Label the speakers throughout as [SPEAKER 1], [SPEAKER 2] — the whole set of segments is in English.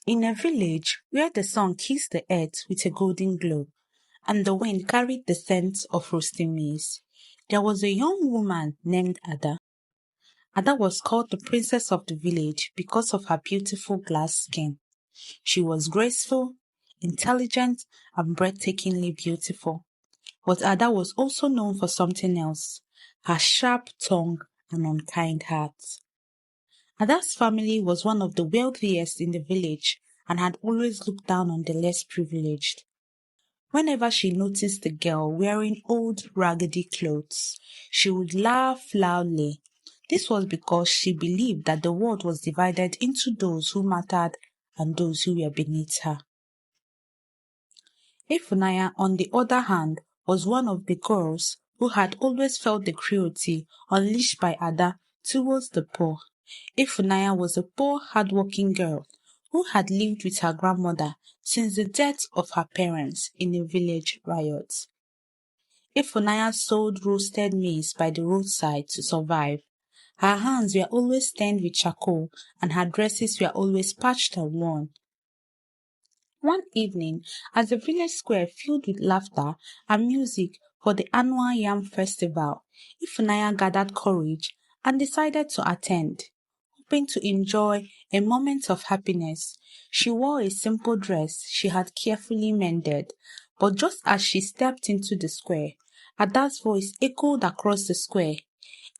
[SPEAKER 1] In a village where the sun kissed the earth with a golden glow, and the wind carried the scent of roasting maize, there was a young woman named Ada. Ada was called the princess of the village because of her beautiful glass skin. She was graceful, intelligent, and breathtakingly beautiful. But Ada was also known for something else: her sharp tongue and unkind heart. Ada's family was one of the wealthiest in the village and had always looked down on the less privileged. Whenever she noticed the girl wearing old, raggedy clothes, she would laugh loudly. This was because she believed that the world was divided into those who mattered and those who were beneath her. Ifunanya, on the other hand, was one of the girls who had always felt the cruelty unleashed by Ada towards the poor. Ifunanya was a poor, hard-working girl who had lived with her grandmother since the death of her parents in a village riot. Ifunanya sold roasted maize by the roadside to survive. Her hands were always stained with charcoal and her dresses were always patched and worn. One evening, as the village square filled with laughter and music for the annual Yam Festival, Ifunanya gathered courage and decided to attend. Hoping to enjoy a moment of happiness, she wore a simple dress she had carefully mended. But just as she stepped into the square, Ada's voice echoed across the square.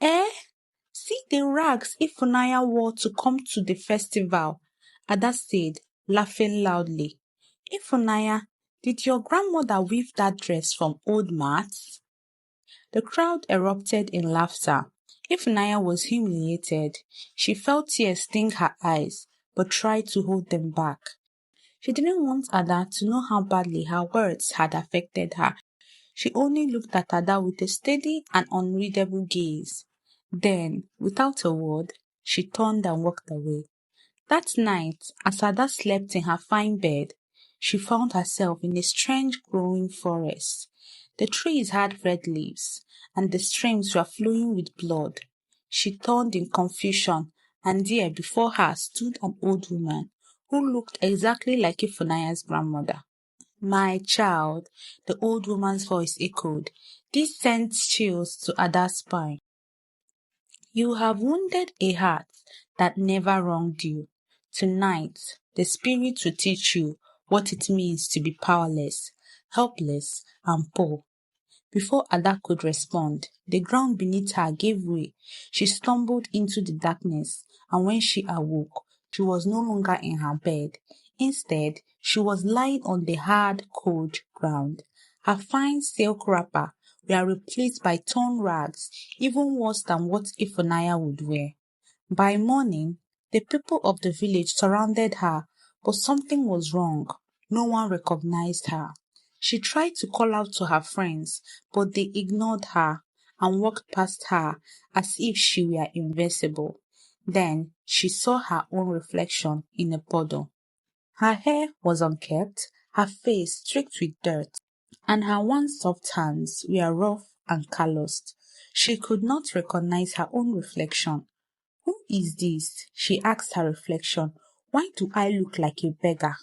[SPEAKER 1] "Eh? See the rags Ifunanya wore to come to the festival," Ada said, laughing loudly. "Ifunanya, did your grandmother weave that dress from old mats?" The crowd erupted in laughter. Ifunanya was humiliated. She felt tears sting her eyes, but tried to hold them back. She didn't want Ada to know how badly her words had affected her. She only looked at Ada with a steady and unreadable gaze. Then, without a word, she turned and walked away. That night, as Ada slept in her fine bed, she found herself in a strange growing forest. The trees had red leaves, and the streams were flowing with blood. She turned in confusion, and there before her stood an old woman who looked exactly like Ifunanya's grandmother. "My child," the old woman's voice echoed. This sent chills to Ada's spine. "You have wounded a heart that never wronged you. Tonight, the spirit will teach you what it means to be powerless, helpless, and poor." Before Ada could respond, the ground beneath her gave way. She stumbled into the darkness, and when she awoke, she was no longer in her bed. Instead, she was lying on the hard, cold ground. Her fine silk wrapper were replaced by torn rags, even worse than what Ifunanya would wear. By morning, the people of the village surrounded her, but something was wrong. No one recognized her. She tried to call out to her friends, but they ignored her and walked past her as if she were invincible. Then she saw her own reflection in a puddle. Her hair was unkempt, her face streaked with dirt, and her once soft hands were rough and calloused. She could not recognize her own reflection. "Who is this?" she asked her reflection. "Why do I look like a beggar?"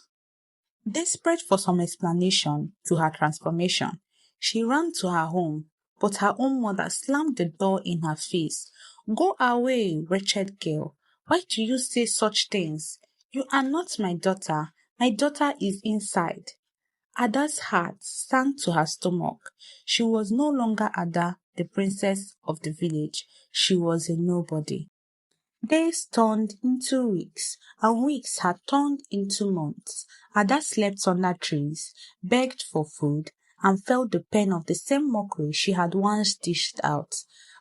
[SPEAKER 1] Desperate for some explanation to her transformation, she ran to her home, but her own mother slammed the door in her face. "Go away, wretched girl. Why do you say such things? You are not my daughter. My daughter is inside." Ada's heart sank to her stomach. She was no longer Ada, the princess of the village. She was a nobody. Days turned into weeks, and weeks had turned into months. Ada slept under trees, begged for food, and felt the pain of the same mockery she had once dished out.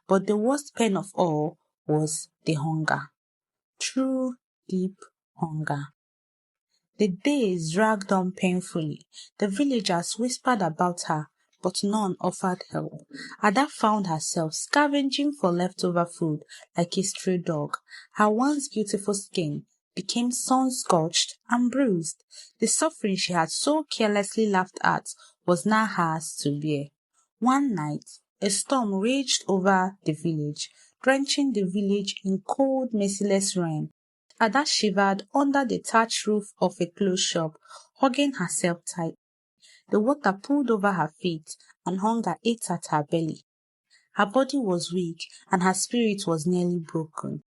[SPEAKER 1] But the worst pain of all was the hunger. True, deep hunger. The days dragged on painfully. The villagers whispered about her, but none offered help. Ada found herself scavenging for leftover food like a stray dog. Her once beautiful skin became sun-scorched and bruised. The suffering she had so carelessly laughed at was now hers to bear. One night, a storm raged over the village, drenching the village in cold, merciless rain. Ada shivered under the thatched roof of a clothes shop, hugging herself tight. The water pooled over her feet and hunger ate at her belly. Her body was weak and her spirit was nearly broken.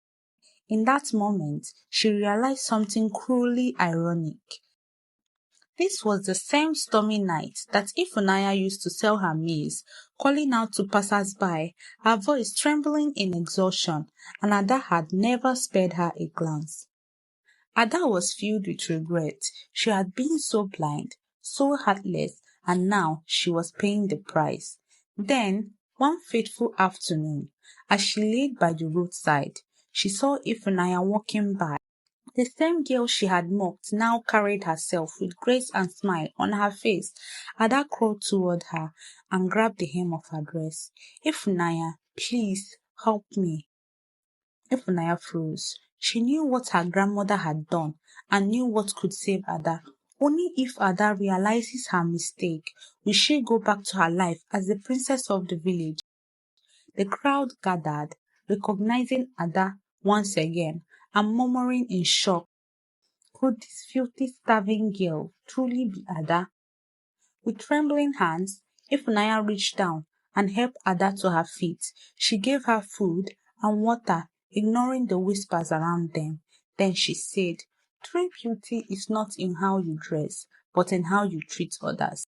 [SPEAKER 1] In that moment, she realized something cruelly ironic. This was the same stormy night that Ifunanya used to sell her maize, calling out to passers-by, her voice trembling in exhaustion, and Ada had never spared her a glance. Ada was filled with regret. She had been so blind, so heartless, and now she was paying the price. Then, one fateful afternoon, as she lay by the roadside, she saw Ifunanya walking by. The same girl she had mocked now carried herself with grace and smile on her face. Ada crawled toward her and grabbed the hem of her dress. "Ifunanya, please help me." Ifunanya froze. She knew what her grandmother had done and knew what could save Ada. Only if Ada realizes her mistake will she go back to her life as the princess of the village. The crowd gathered, recognizing Ada once again and murmuring in shock, could this filthy, starving girl truly be Ada? With trembling hands, Ifunanya reached down and helped Ada to her feet. She gave her food and water, ignoring the whispers around them. Then she said, "True beauty is not in how you dress, but in how you treat others."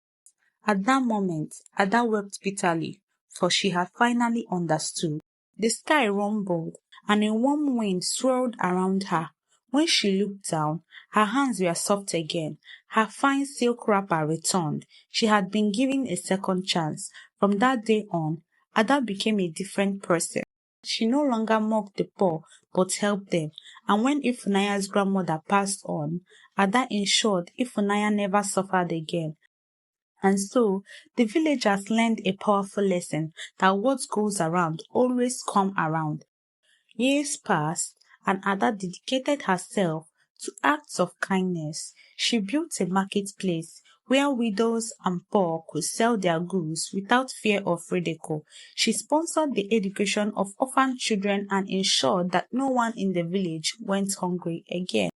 [SPEAKER 1] At that moment, Ada wept bitterly, for she had finally understood. The sky rumbled, and a warm wind swirled around her. When she looked down, her hands were soft again. Her fine silk wrapper returned. She had been given a second chance. From that day on, Ada became a different person. She no longer mocked the poor, but helped them. And when Ifunanya's grandmother passed on, Ada ensured Ifunanya never suffered again. And so, the villagers learned a powerful lesson that what goes around always comes around. Years passed, and Ada dedicated herself to acts of kindness. She built a marketplace where widows and poor could sell their goods without fear of ridicule. She sponsored the education of orphan children and ensured that no one in the village went hungry again.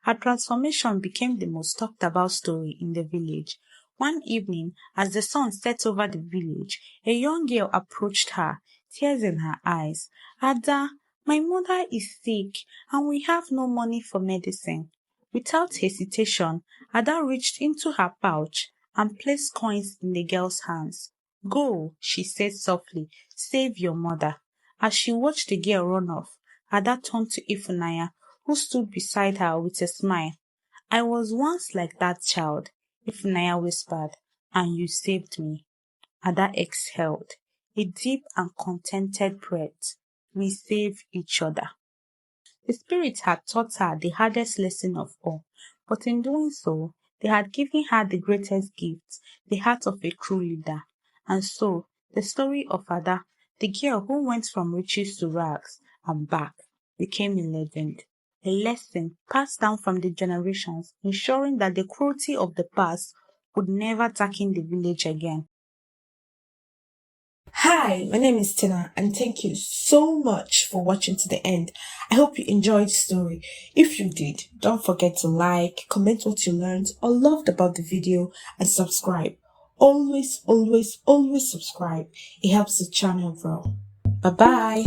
[SPEAKER 1] Her transformation became the most talked about story in the village. One evening, as the sun set over the village, a young girl approached her, tears in her eyes. "Ada, my mother is sick and we have no money for medicine." Without hesitation, Ada reached into her pouch and placed coins in the girl's hands. "Go," she said softly, "save your mother." As she watched the girl run off, Ada turned to Ifunanya, who stood beside her with a smile. "I was once like that child," Ifunanya whispered, "and you saved me." Ada exhaled, a deep and contented breath. We save each other. The spirit had taught her the hardest lesson of all, but in doing so, they had given her the greatest gift, the heart of a true leader. And so, the story of Ada, the girl who went from riches to rags and back, became a legend. A lesson passed down from the generations, ensuring that the cruelty of the past would never darken the village again.
[SPEAKER 2] Hi, my name is Tina, and thank you so much for watching to the end. I hope you enjoyed the story. If you did, don't forget to like, comment what you learned or loved about the video, and subscribe. Always, always, always subscribe. It helps the channel grow. Bye bye.